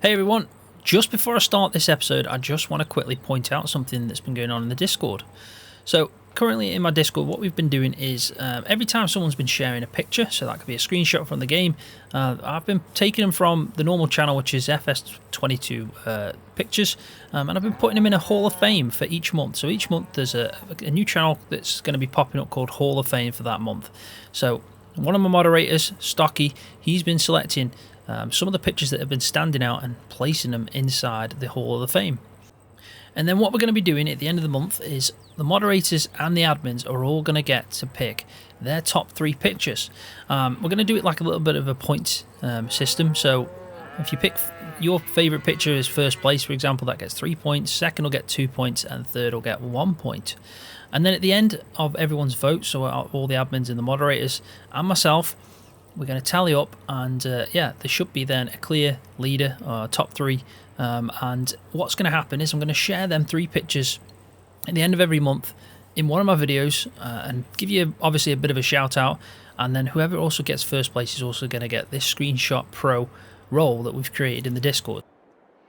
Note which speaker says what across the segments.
Speaker 1: Hey everyone, just before I start this episode, I just want to quickly point out something that's been going on in the Discord. So currently in my Discord, what we've been doing is every time someone's been sharing a picture, so that could be a screenshot from the game, I've been taking them from the normal channel, which is FS22 pictures, and I've been putting them in a Hall of Fame for each month. So each month there's a new channel that's going to be popping up called Hall of Fame for that month. So one of my moderators, Stocky, he's been selecting some of the pictures that have been standing out and placing them inside the Hall of Fame. And then what we're going to be doing at the end of the month is the moderators and the admins are all going to get to pick their top 3 pictures. We're going to do it like a little bit of a point system. So if you pick your favourite picture as first place, for example, that gets 3 points, second will get 2 points, and third will get 1 point. And then at the end of everyone's vote, so all the admins and the moderators and myself, we're going to tally up, and yeah, there should be then a clear leader, top 3. And what's going to happen is I'm going to share them 3 pictures at the end of every month in one of my videos and give you obviously a bit of a shout out. And then whoever also gets first place is also going to get this Screenshot Pro role that we've created in the Discord.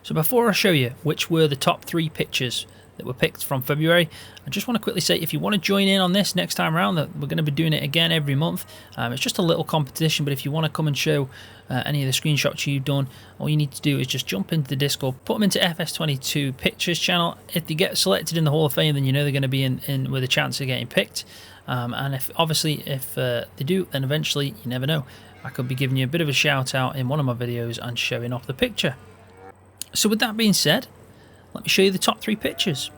Speaker 1: So before I show you which were the top 3 pictures that were picked from February, I just want to quickly say if you want to join in on this next time around, that we're going to be doing it again every month. It's just a little competition, but if you want to come and show any of the screenshots you've done, all you need to do is just jump into the Discord, put them into FS22 pictures channel. If they get selected in the Hall of Fame, then you know they're going to be in with a chance of getting picked. And if they do, then eventually, you never know, I could be giving you a bit of a shout out in one of my videos and showing off the picture. So with that being said, let me show you the top 3 pictures.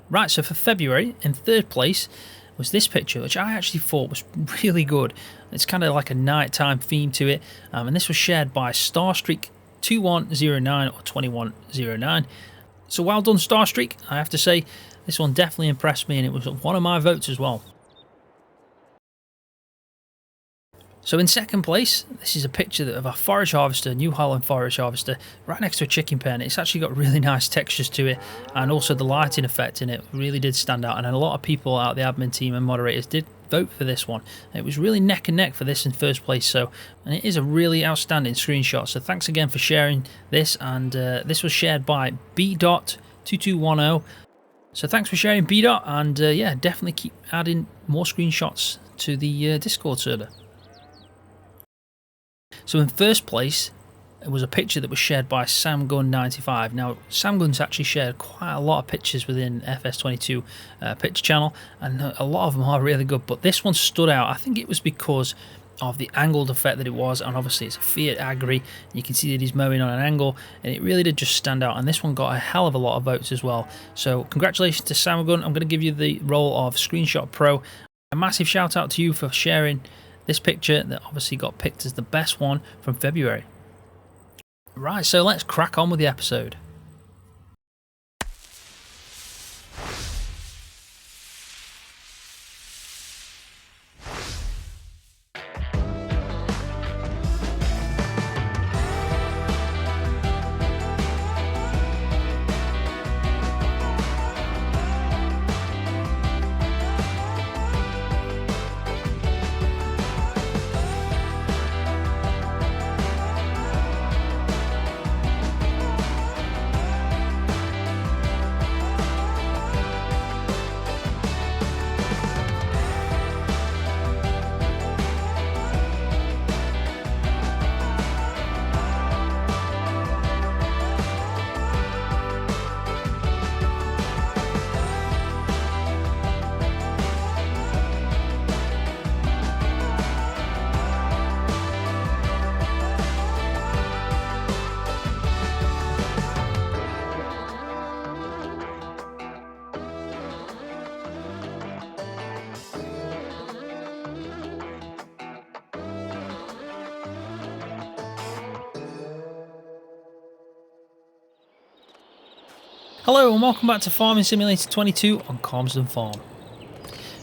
Speaker 1: Right, so for February, in third place was this picture, which I actually thought was really good. It's kind of like a nighttime theme to it, and this was shared by Starstreak2109 or 2109. So well done, Starstreak. I have to say, this one definitely impressed me, and it was one of my votes as well. So in second place, this is a picture of a forage harvester, New Holland forage harvester, right next to a chicken pen. It's actually got really nice textures to it, and also the lighting effect in it really did stand out. And a lot of people out the admin team and moderators did vote for this one. It was really neck and neck for this in first place. And it is a really outstanding screenshot. So thanks again for sharing this, and this was shared by B.2210. So thanks for sharing, B. And yeah, definitely keep adding more screenshots to the Discord server. So in first place, it was a picture that was shared by SamGun95. Now, SamGun's actually shared quite a lot of pictures within FS22 picture channel, and a lot of them are really good, but this one stood out. I think it was because of the angled effect that it was, and obviously it's a Fiat Agri. You can see that he's mowing on an angle, and it really did just stand out, and this one got a hell of a lot of votes as well. So congratulations to SamGun. I'm going to give you the role of Screenshot Pro. A massive shout out to you for sharing this picture that obviously got picked as the best one from February. Right, so let's crack on with the episode. Hello and welcome back to Farming Simulator 22 on Calmsden Farm.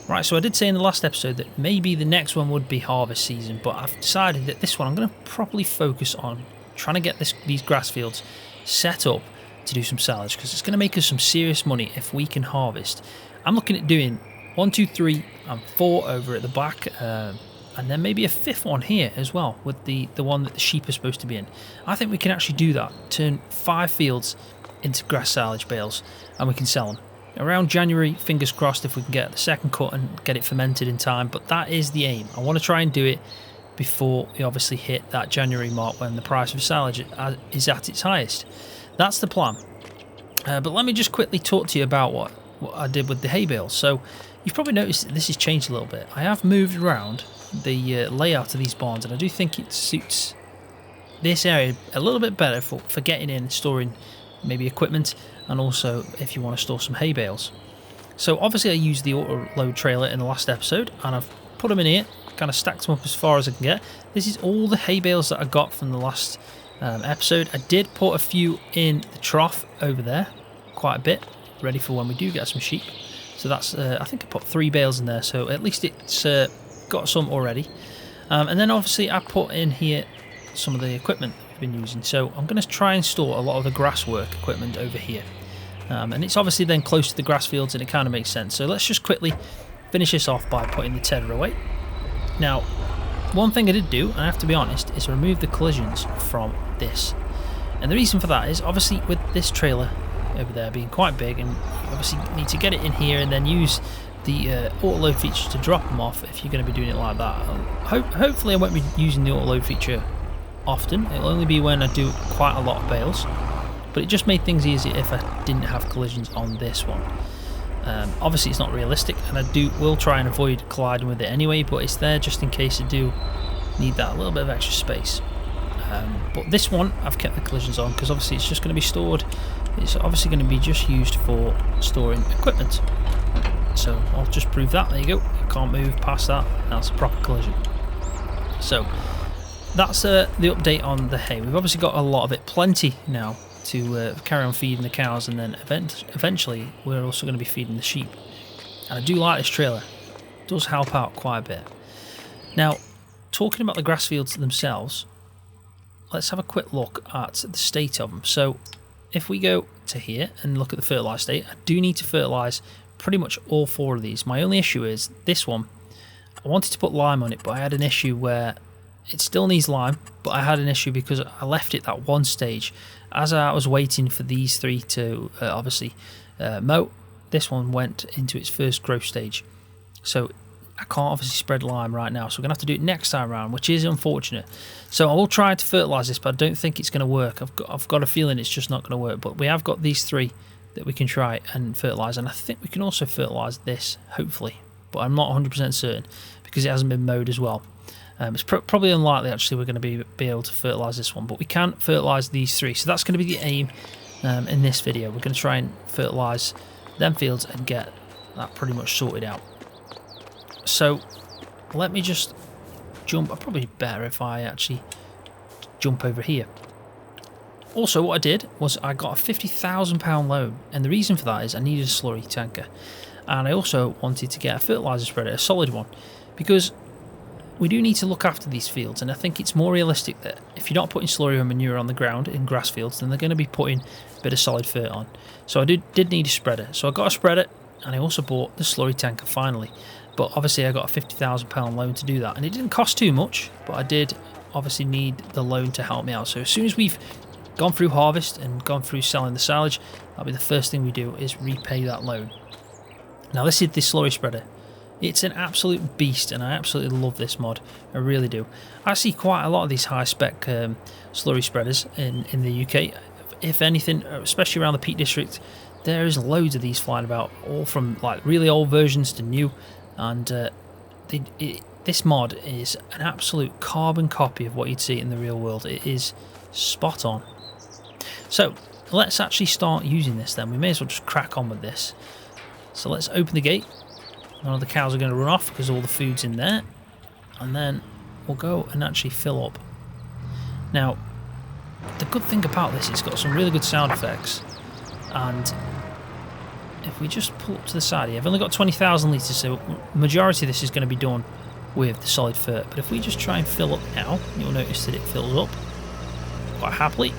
Speaker 1: Right, so I did say in the last episode that maybe the next one would be harvest season, but I've decided that this one I'm going to properly focus on trying to get these grass fields set up to do some silage, because it's going to make us some serious money if we can harvest. I'm looking at doing 1, 2, 3 and 4 over at the back and then maybe a fifth one here as well, with the one that the sheep are supposed to be in. I think we can actually do that, turn 5 fields into grass silage bales, and we can sell them. Around January, fingers crossed, if we can get the second cut and get it fermented in time, but that is the aim. I want to try and do it before we obviously hit that January mark when the price of silage is at its highest. That's the plan. But let me just quickly talk to you about what I did with the hay bales. So you've probably noticed that this has changed a little bit. I have moved around the layout of these barns, and I do think it suits this area a little bit better for getting in, storing maybe equipment, and also if you want to store some hay bales. So obviously I used the auto load trailer in the last episode, and I've put them in here, kind of stacked them up as far as I can get. This is all the hay bales that I got from the last episode. I did put a few in the trough over there, quite a bit, ready for when we do get some sheep. So that's I think I put 3 bales in there, so at least it's got some already. And then obviously I put in here some of the equipment we've been using. So I'm going to try and store a lot of the grass work equipment over here. And it's obviously then close to the grass fields, and it kind of makes sense. So let's just quickly finish this off by putting the tether away. Now, one thing I did do, and I have to be honest, is remove the collisions from this. And the reason for that is obviously with this trailer over there being quite big, and you obviously need to get it in here and then use the auto load feature to drop them off if you're going to be doing it like that. Hopefully I won't be using the auto load feature often. It'll only be when I do quite a lot of bales, but it just made things easier if I didn't have collisions on this one. Obviously it's not realistic, and I will try and avoid colliding with it anyway, but it's there just in case I do need that a little bit of extra space. But this one I've kept the collisions on because obviously it's just going to be stored. It's obviously going to be just used for storing equipment. So I'll just prove that. There you go. You can't move past that. That's a proper collision. So that's the update on the hay. We've obviously got a lot of it, plenty now to carry on feeding the cows, and then eventually we're also going to be feeding the sheep. And I do like this trailer. It does help out quite a bit. Now, talking about the grass fields themselves, let's have a quick look at the state of them. So if we go to here and look at the fertilizer state, I do need to fertilize pretty much all 4 of these. My only issue is this one. I wanted to put lime on it, but I had an issue where it still needs lime, but I had an issue because I left it that one stage. As I was waiting for these 3 to obviously mow, this one went into its first growth stage. So I can't obviously spread lime right now, so we're going to have to do it next time around, which is unfortunate. So I will try to fertilise this, but I don't think it's going to work. I've got a feeling it's just not going to work, but we have got these 3 that we can try and fertilise, and I think we can also fertilise this, hopefully, but I'm not 100% certain because it hasn't been mowed as well. It's probably unlikely actually we're going to be able to fertilise this one, but we can fertilise these 3, so that's going to be the aim in this video. We're going to try and fertilise them fields and get that pretty much sorted out. So let me just jump. Probably better if I actually jump over here. Also, what I did was I got a £50,000 loan, and the reason for that is I needed a slurry tanker, and I also wanted to get a fertiliser spreader, a solid one, because we do need to look after these fields, and I think it's more realistic that if you're not putting slurry or manure on the ground in grass fields, then they're going to be putting a bit of solid fert on. So I did need a spreader, so I got a spreader, and I also bought the slurry tanker finally. But obviously I got a £50,000 loan to do that, and it didn't cost too much, but I did obviously need the loan to help me out. So as soon as we've gone through harvest and gone through selling the silage, that'll be the first thing we do, is repay that loan. Now this is the slurry spreader. It's an absolute beast, and I absolutely love this mod. I really do. I see quite a lot of these high-spec slurry spreaders in the UK. If anything, especially around the Peak District, there is loads of these flying about, all from like really old versions to new. And this mod is an absolute carbon copy of what you'd see in the real world. It is spot on. So let's actually start using this then. We may as well just crack on with this. So let's open the gate. None of the cows are going to run off because all the food's in there. And then we'll go and actually fill up. Now, the good thing about this, it's got some really good sound effects. And if we just pull up to the side here, I've only got 20,000 litres, so the majority of this is going to be done with the solid fert. But if we just try and fill up now, you'll notice that it fills up quite happily.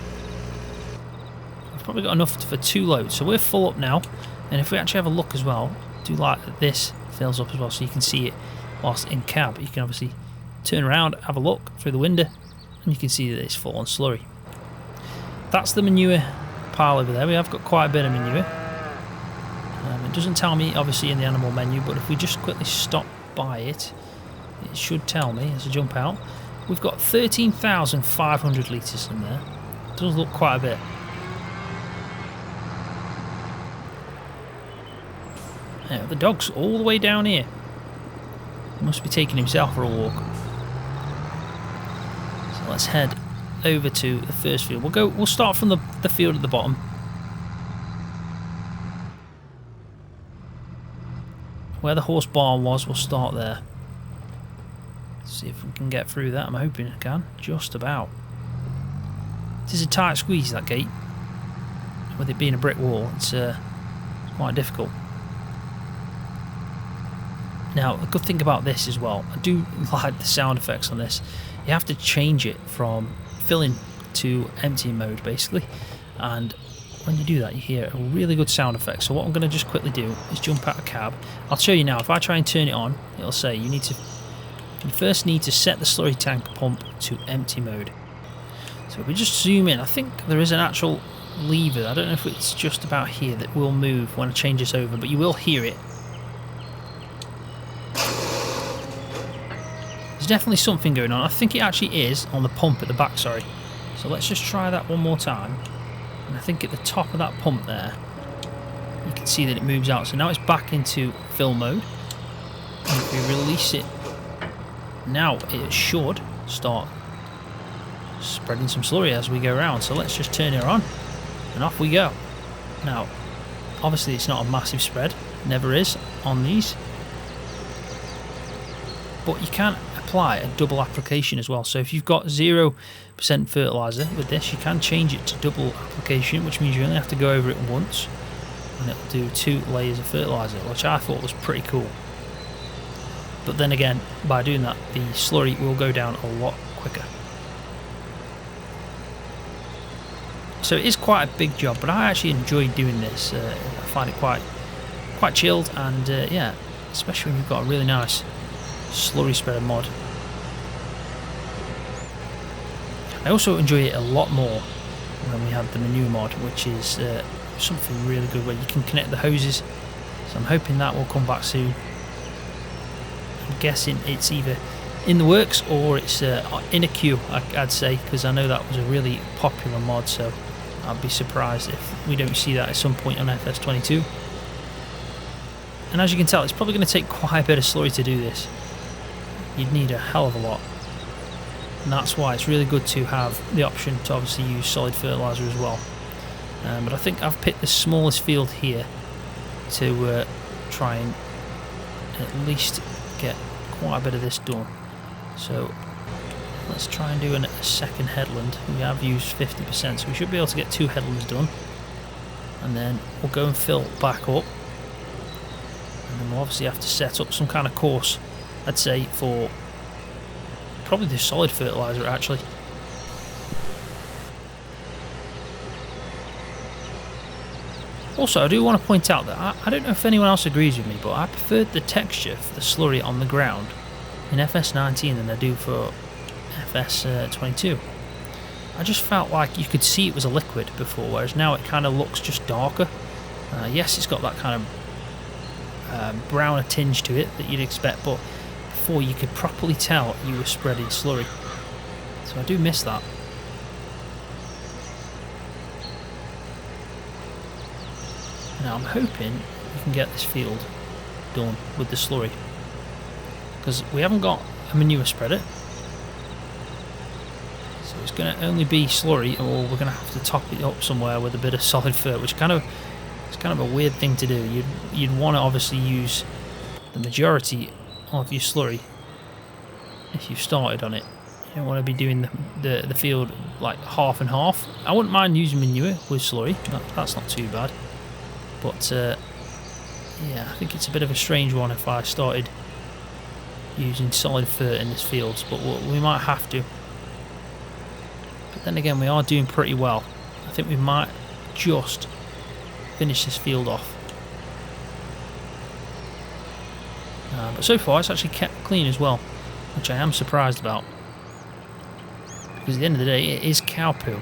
Speaker 1: I've probably got enough for 2 loads, so we're full up now. And if we actually have a look as well, I do like that this fills up as well, so you can see it whilst in cab. You can obviously turn around, have a look through the window, and you can see that it's full on slurry. That's the manure pile over there. We have got quite a bit of manure. It doesn't tell me obviously in the animal menu, but if we just quickly stop by it, it should tell me as I jump out. We've got 13,500 litres in there. It does look quite a bit. Now, the dog's all the way down here. He must be taking himself for a walk. So let's head over to the first field. We'll start from the field at the bottom. Where the horse barn was, we'll start there. See if we can get through that. I'm hoping I can. Just about. It is a tight squeeze, that gate. With it being a brick wall, it's quite difficult. Now, the good thing about this as well, I do like the sound effects on this. You have to change it from filling to empty mode, basically. And when you do that, you hear a really good sound effect. So what I'm going to just quickly do is jump out of cab. I'll show you now. If I try and turn it on, it'll say you first need to set the slurry tank pump to empty mode. So if we just zoom in, I think there is an actual lever. I don't know if it's just about here that will move when I change this over, but you will hear it. There's definitely something going on. I think it actually is on the pump at the back, sorry. So let's just try that one more time. And I think at the top of that pump there, you can see that it moves out. So now it's back into fill mode. And if we release it, now it should start spreading some slurry as we go around. So let's just turn it on and off we go. Now, obviously it's not a massive spread, never is on these. But you can apply a double application as well. So if you've got 0% fertilizer with this, you can change it to double application, which means you only have to go over it once and it'll do 2 layers of fertilizer, which I thought was pretty cool. But then again, by doing that, the slurry will go down a lot quicker. So it is quite a big job, but I actually enjoy doing this. I find it quite chilled, and yeah, especially when you've got a really nice slurry spreader mod. I also enjoy it a lot more when we had the manure mod, which is something really good where you can connect the hoses. So I'm hoping that will come back soon. I'm guessing it's either in the works or it's in a queue, I'd say, because I know that was a really popular mod, so I'd be surprised if we don't see that at some point on FS22. And as you can tell, it's probably going to take quite a bit of slurry to do this. You'd need a hell of a lot. And that's why it's really good to have the option to obviously use solid fertilizer as well. But I think I've picked the smallest field here to try and at least get quite a bit of this done. So let's try and do a second headland. We have used 50%, so we should be able to get 2 headlands done. And then we'll go and fill back up. And then we'll obviously have to set up some kind of course, I'd say, for probably the solid fertilizer actually. Also, I do want to point out that I don't know if anyone else agrees with me, but I preferred the texture for the slurry on the ground in FS19 than I do for FS22. I just felt like you could see it was a liquid before, whereas now it kind of looks just darker. Yes, it's got that kind of browner tinge to it that you'd expect, but before you could properly tell you were spreading slurry. So I do miss that. Now I'm hoping we can get this field done with the slurry, because we haven't got a manure spreader, so it's going to only be slurry, or we're going to have to top it up somewhere with a bit of solid fert, which it's kind of a weird thing to do. You'd want to obviously use the majority of your slurry if you've started on it. You don't want to be doing the field like half and half. I wouldn't mind using manure with slurry, that's not too bad. But yeah, I think it's a bit of a strange one if I started using solid fert in this field, but we might have to. But then again, we are doing pretty well. I think we might just finish this field off. But so far it's actually kept clean as well. which I am surprised about. Because at the end of the day, it is cow poo.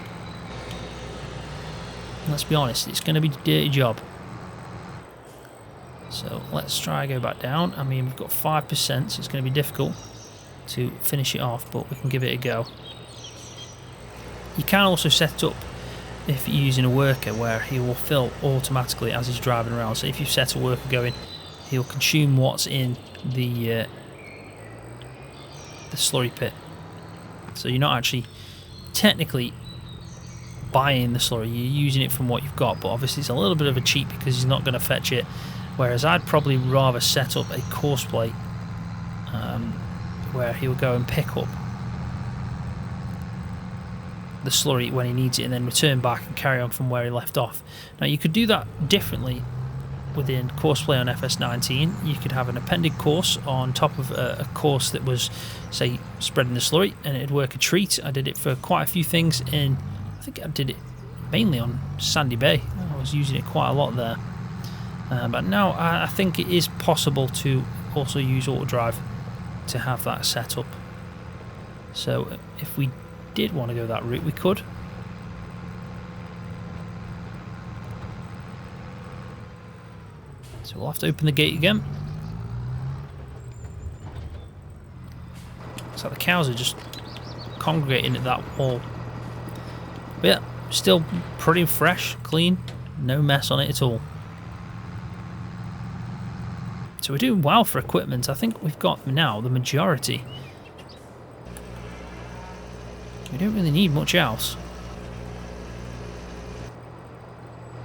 Speaker 1: Let's be honest, it's going to be a dirty job. So let's try go back down. I mean, we've got 5%, so it's going to be difficult to finish it off, but we can give it a go. You can also set up, if you're using a worker, where he will fill automatically as he's driving around. So if you set a worker going, he'll consume what's in the slurry pit. So you're not actually technically buying the slurry, you're using it from what you've got, but obviously it's a little bit of a cheat because he's not going to fetch it. Whereas I'd probably rather set up a course plate where he'll go and pick up the slurry when he needs it and then return back and carry on from where he left off. Now you could do that differently within courseplay on FS19. You could have an appended course on top of a course that was, say, spreading the slurry, and it'd work a treat. I did it for quite a few things in, I think I did it mainly on Sandy Bay. I was using it quite a lot there. But now I think it is possible to also use AutoDrive to have that set up. So if we did want to go that route, we could. So we'll have to open the gate again. So the cows are just congregating at that wall. But yeah, still pretty fresh, clean, no mess on it at all. So we're doing well for equipment. I think we've got now the majority. We don't really need much else.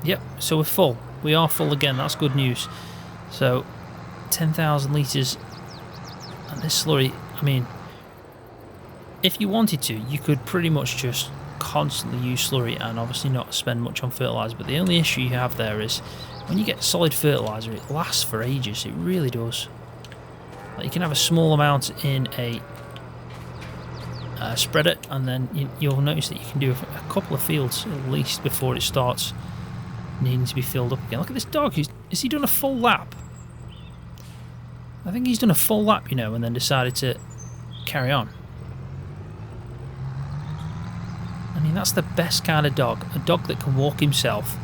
Speaker 1: Yep, so we're full. We are full again, that's good news. So 10,000 litres. And this slurry, I mean, if you wanted to, you could pretty much just constantly use slurry and obviously not spend much on fertilizer. But the only issue you have there is when you get solid fertilizer, it lasts for ages. It really does. Like you can have a small amount in a spreader, and then you'll notice that you can do a couple of fields at least before it starts needing to be filled up again. Look at this dog. Has he done a full lap? I think he's done a full lap, you know, and then decided to carry on. I mean, that's the best kind of dog. A dog that can walk himself.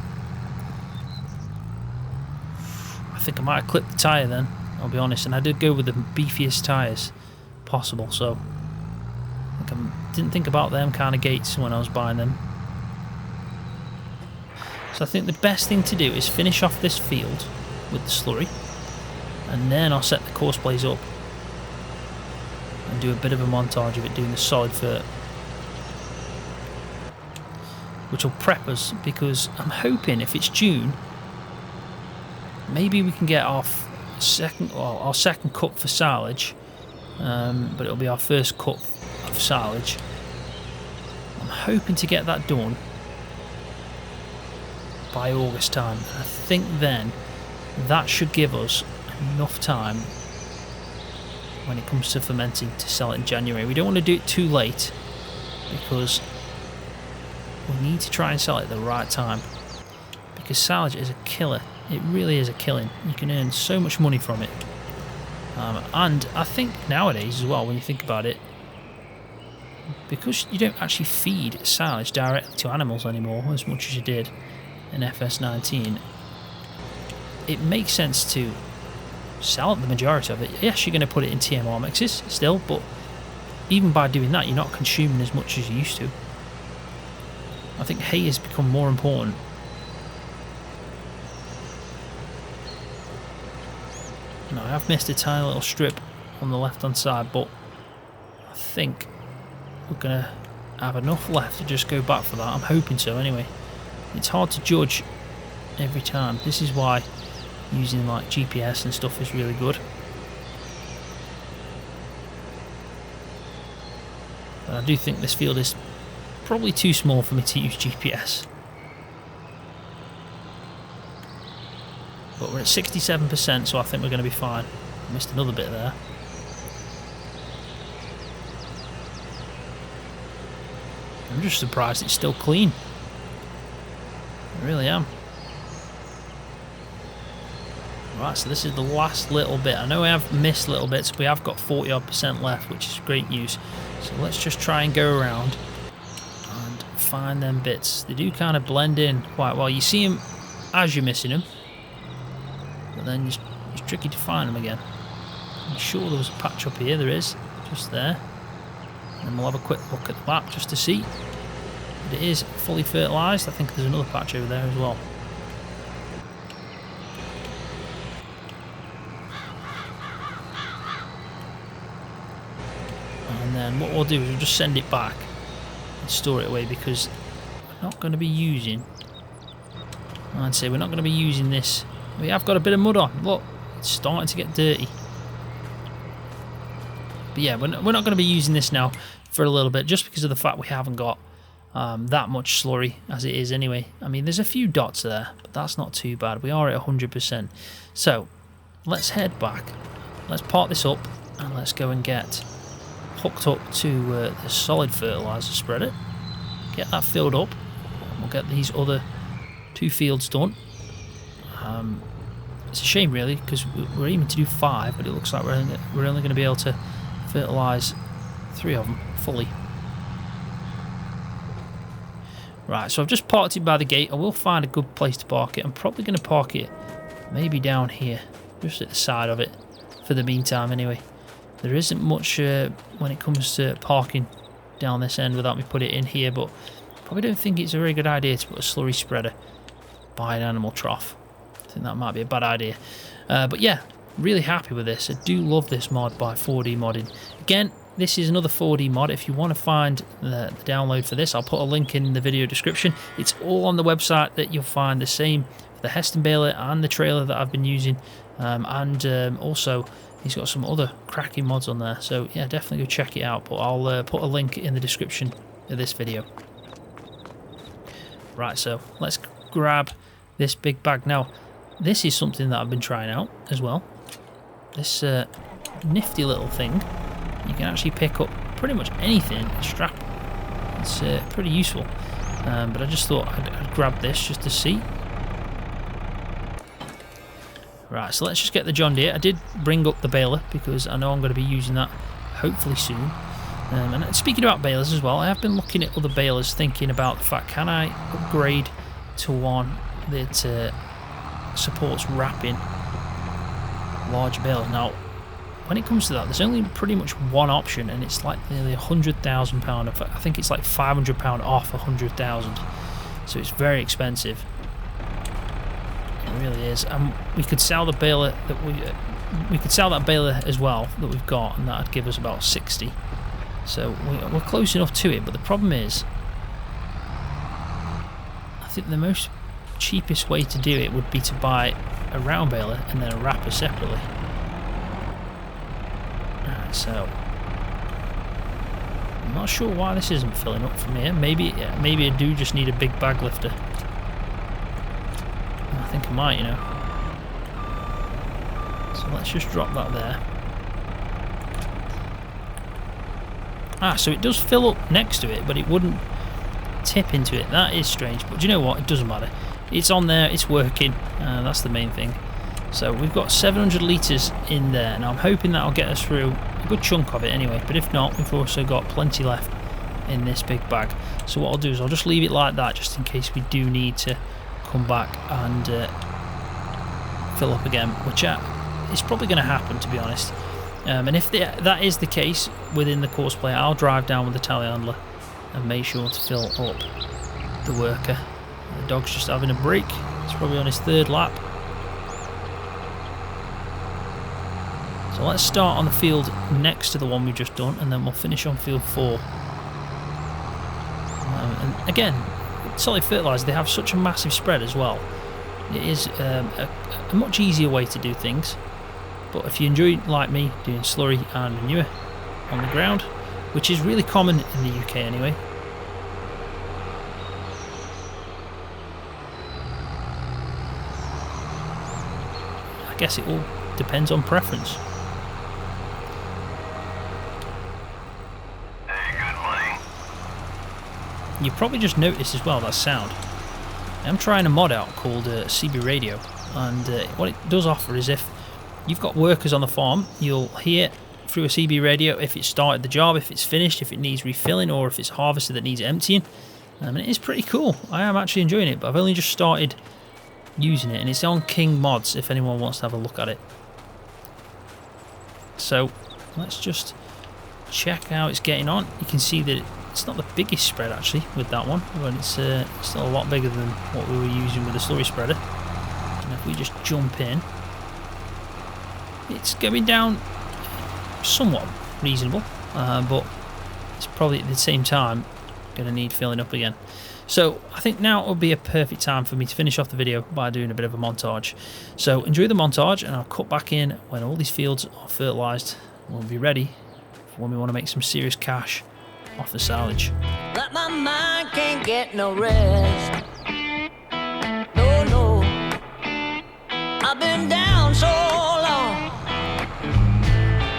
Speaker 1: I think I might have clipped the tyre then, I'll be honest. And I did go with the beefiest tyres possible, so I didn't think about them kind of gates when I was buying them. So I think the best thing to do is finish off this field with the slurry, and then I'll set the course plays up and do a bit of a montage of it doing the solid fert, which will prep us, because I'm hoping if it's June, maybe we can get our second cut for silage, but it'll be our first cut of silage. I'm hoping to get that done by August time. I think then that should give us enough time when it comes to fermenting to sell it in January. We don't want to do it too late because we need to try and sell it at the right time, because silage is a killer. It really is a killing. You can earn so much money from it. And I think nowadays as well, when you think about it, because you don't actually feed silage directly to animals anymore as much as you did in FS19, it makes sense to sell the majority of it. Yes, you're going to put it in TMR mixes still, but even by doing that, you're not consuming as much as you used to. I think hay has become more important. Now, I have missed a tiny little strip on the left hand side, but I think we're going to have enough left to just go back for that. I'm hoping so anyway. It's hard to judge every time. This is why using like GPS and stuff is really good. But I do think this field is probably too small for me to use GPS. But we're at 67%, so I think we're going to be fine. Missed another bit there. I'm just surprised it's still clean. I really am. Right, so this is the last little bit. I know I have missed little bits, but we have got 40% left, which is great news. So let's just try and go around and find them bits. They do kind of blend in quite well. You see them as you're missing them, but then it's tricky to find them again. I'm sure there was a patch up here. There is, just there. And we'll have a quick look at the map just to see that it is fully fertilised. I think there's another patch over there as well. And then what we'll do is we'll just send it back and store it away, because we're not going to be using, I'd say we're not going to be using this. We have got a bit of mud on. Look, it's starting to get dirty. But yeah, we're not going to be using this now for a little bit, just because of the fact we haven't got that much slurry as it is anyway. I mean, there's a few dots there, but that's not too bad. We are at 100%. So let's head back. Let's park this up and let's go and get hooked up to the solid fertilizer spreader. Get that filled up. We'll get these other 2 fields done. It's a shame really, because we're aiming to do 5, but it looks like we're only going to be able to fertilise 3 of them fully. Right, so I've just parked it by the gate. I will find a good place to park it. I'm probably going to park it maybe down here, just at the side of it, for the meantime anyway. There isn't much when it comes to parking down this end without me putting it in here, but I probably don't think it's a very good idea to put a slurry spreader by an animal trough. I think that might be a bad idea. But yeah, really happy with this. I do love this mod by 4D Modding. Again, this is another 4D mod. If you want to find the download for this, I'll put a link in the video description. It's all on the website that you'll find the same for the Heston baler and the trailer that I've been using. Also, he's got some other cracking mods on there. So yeah, definitely go check it out. But I'll put a link in the description of this video. Right, so let's grab this big bag. Now, this is something that I've been trying out as well. This nifty little thing. You can actually pick up pretty much anything, strap. It's pretty useful. But I just thought I'd grab this just to see. Right, so let's just get the John Deere. I did bring up the baler because I know I'm going to be using that hopefully soon. And speaking about balers as well, I have been looking at other balers, thinking about the fact, can I upgrade to one that supports wrapping large balers? Now, when it comes to that, there's only pretty much one option, and it's like nearly £100,000. I think it's like £500 off 100,000. So it's very expensive. It really is. And we could sell the baler that we could sell that baler as well that we've got, and that'd give us about 60. So we're close enough to it. But the problem is, I think the most cheapest way to do it would be to buy a round baler and then a wrapper separately. So I'm not sure why this isn't filling up from here. Maybe I do just need a big bag lifter. I think I might, you know. So let's just drop that there. So it does fill up next to it, but it wouldn't tip into it. That is strange, but do you know what? It doesn't matter. It's on there, it's working. That's the main thing. So we've got 700 litres in there, and I'm hoping that'll get us through a good chunk of it anyway, but if not, we've also got plenty left in this big bag. So what I'll do is I'll just leave it like that, just in case we do need to come back and fill up again, which is probably going to happen, to be honest. And if that is the case within the course play, I'll drive down with the telehandler and make sure to fill up the worker. The dog's just having a break. It's probably on his 3rd lap. So let's start on the field next to the one we've just done, and then we'll finish on field 4. And again, solid fertilizer, they have such a massive spread as well. It is a much easier way to do things. But if you enjoy, like me, doing slurry and manure on the ground, which is really common in the UK anyway, I guess it all depends on preference. You probably just noticed as well that sound. I'm trying a mod out called CB Radio, And what it does offer is, if you've got workers on the farm, you'll hear through a CB radio if it started the job, if it's finished, if it needs refilling, or if it's harvested that needs emptying. And it is pretty cool. I am actually enjoying it, but I've only just started using it, and it's on King Mods if anyone wants to have a look at it. So let's just check how it's getting on. You can see that it's not the biggest spread actually with that one, but it's still a lot bigger than what we were using with the Slurry spreader. And if we just jump in, it's going down somewhat reasonable, but it's probably at the same time going to need filling up again. So I think now will be a perfect time for me to finish off the video by doing a bit of a montage. So enjoy the montage, and I'll cut back in when all these fields are fertilised. We'll be ready for when we want to make some serious cash off the silage.
Speaker 2: But my mind can't get no rest. No, no. I've been down so long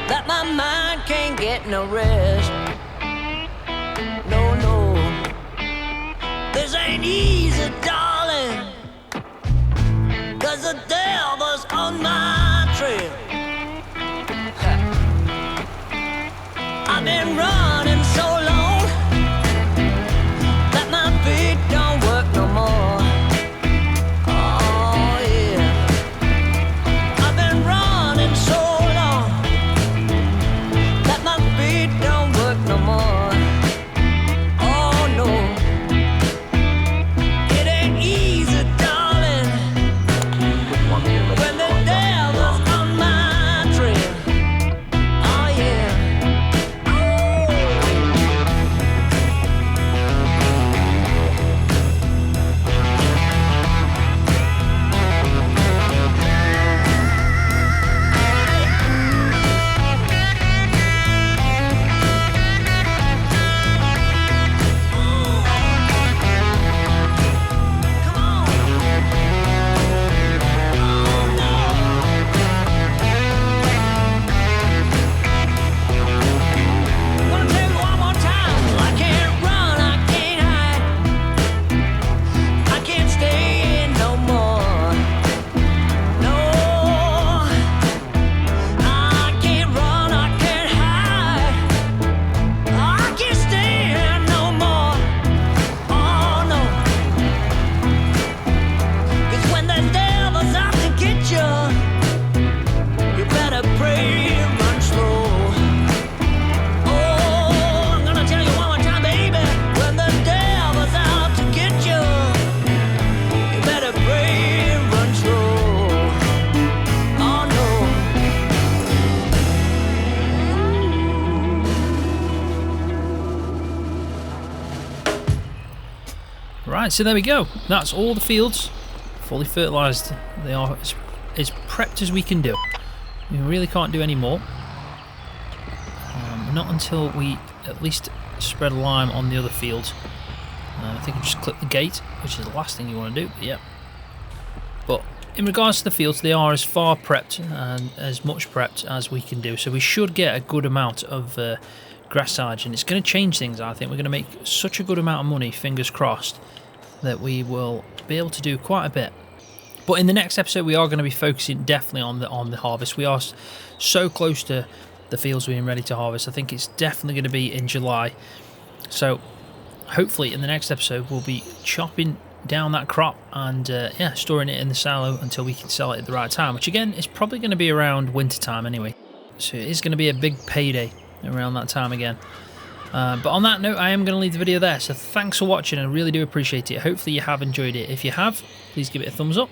Speaker 2: that my mind can't get no rest. No, no. This ain't easy, darling, 'cause the devil's on my trail. I've been running so long that my feet don't work no more. Oh yeah. I've been running so long that my feet don't work no more. Oh no. It ain't easy, darling, when the devil's on my trail. Oh yeah.
Speaker 1: Right, so there we go. That's all the fields fully fertilised. They are as prepped as we can do. We really can't do any more. Not until we at least spread a lime on the other fields. I think I just click the gate, which is the last thing you want to do. But yeah. But in regards to the fields, they are as far prepped and as much prepped as we can do. So we should get a good amount of grass silage, and it's going to change things. I think we're going to make such a good amount of money, fingers crossed, that we will be able to do quite a bit. But in the next episode, we are going to be focusing definitely on the harvest. We are so close to the fields being ready to harvest. I think it's definitely going to be in July. So hopefully in the next episode, we'll be chopping down that crop and yeah, storing it in the silo until we can sell it at the right time, which again is probably going to be around winter time anyway. So it is going to be a big payday around that time again. But on that note, I am going to leave the video there. So thanks for watching. I really do appreciate it. Hopefully you have enjoyed it. If you have, please give it a thumbs up.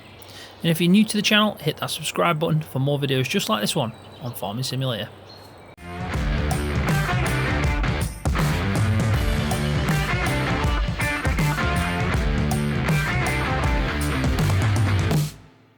Speaker 1: And if you're new to the channel, hit that subscribe button for more videos just like this one on Farming Simulator.